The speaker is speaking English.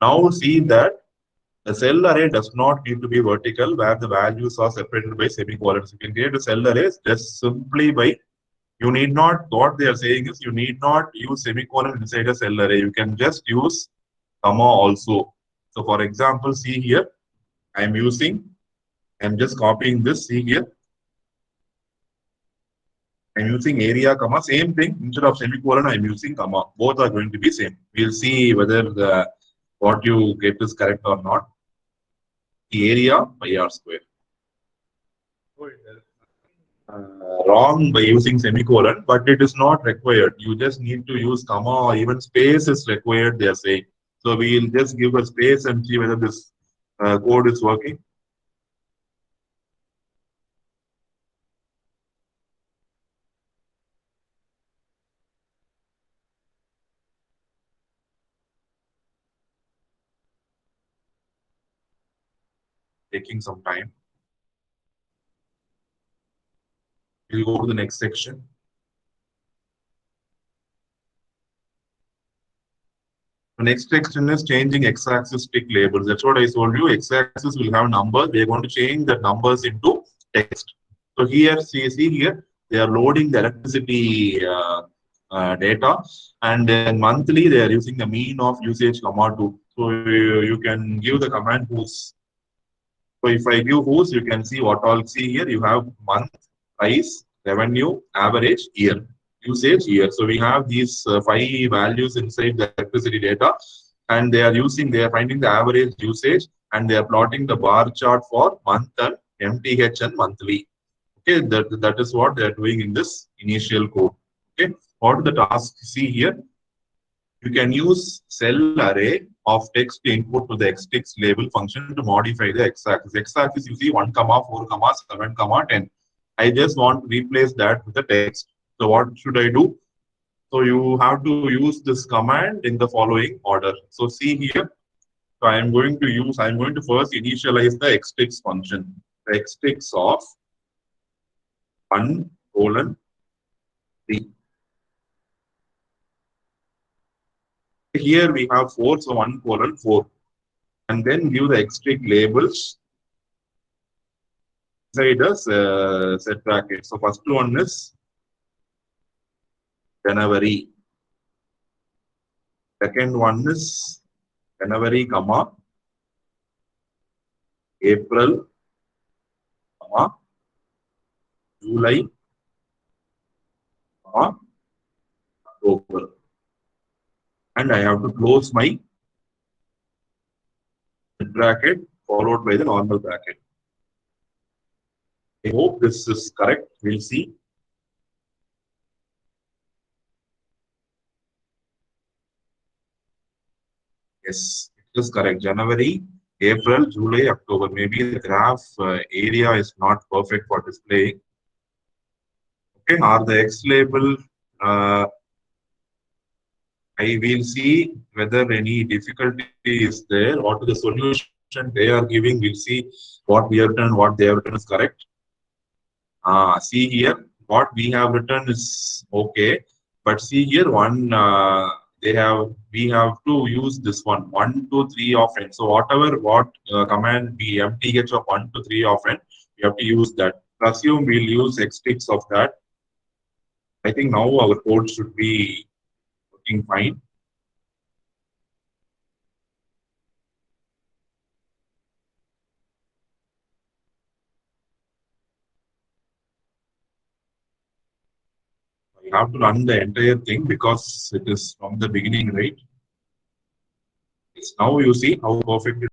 Now see that the cell array does not need to be vertical where the values are separated by semicolons. You can create a cell array just simply by, you need not, what they are saying is you need not use semicolon inside a cell array. You can just use comma also. So for example, see here, I'm just copying this, see here. I'm using area, comma, same thing. Instead of semicolon, I'm using comma. Both are going to be same. We'll see whether what you get is correct or not. The area by r square. Wrong by using semicolon, but it is not required. You just need to use comma or even space is required, they are saying. So we'll just give a space and see whether this code is working. Taking some time. We'll go to the next section. The next section is changing x-axis tick labels. That's what I told you. X-axis will have numbers. We're going to change the numbers into text. So here, see here, they are loading the electricity data, and then monthly they are using the mean of usage comma 2. So you can give the command whose. So if I give whose, you can see what all. See here, you have month, price, revenue, average, year, usage, year. So we have these 5 values inside the electricity data, and they are finding the average usage, and they are plotting the bar chart for month and MTH and monthly. Okay, that is what they are doing in this initial code. Okay, what the task? See here, you can use cell array of text input to the xtext label function to modify the x-axis. X-axis you see 1, 4, 7, 10. I just want to replace that with the text. So what should I do? So you have to use this command in the following order. So see here. So I'm going to first initialize the xtext function. The xtext of 1:3. Here we have 4, so 1:4. And then give the xtext labels inside a set bracket. So first one is January. Second one is January, comma, April, comma, July, comma, October. And I have to close my bracket followed by the normal bracket. I hope this is correct. We'll see. Yes, it is correct. January, April, July, October. Maybe the graph area is not perfect for displaying. Okay, or the X label. I will see whether any difficulty is there. What is the solution they are giving? We'll see what we have written, what they have written is correct. See here, what we have written is okay, but see here we have to use this one 1 to 3 of n. So what command be mth of 1 to 3 of n, we have to use that. Assume we'll use xtics of that. I think now our code should be working fine. You have to run the entire thing because it is from the beginning, right? Yes, now you see how perfect it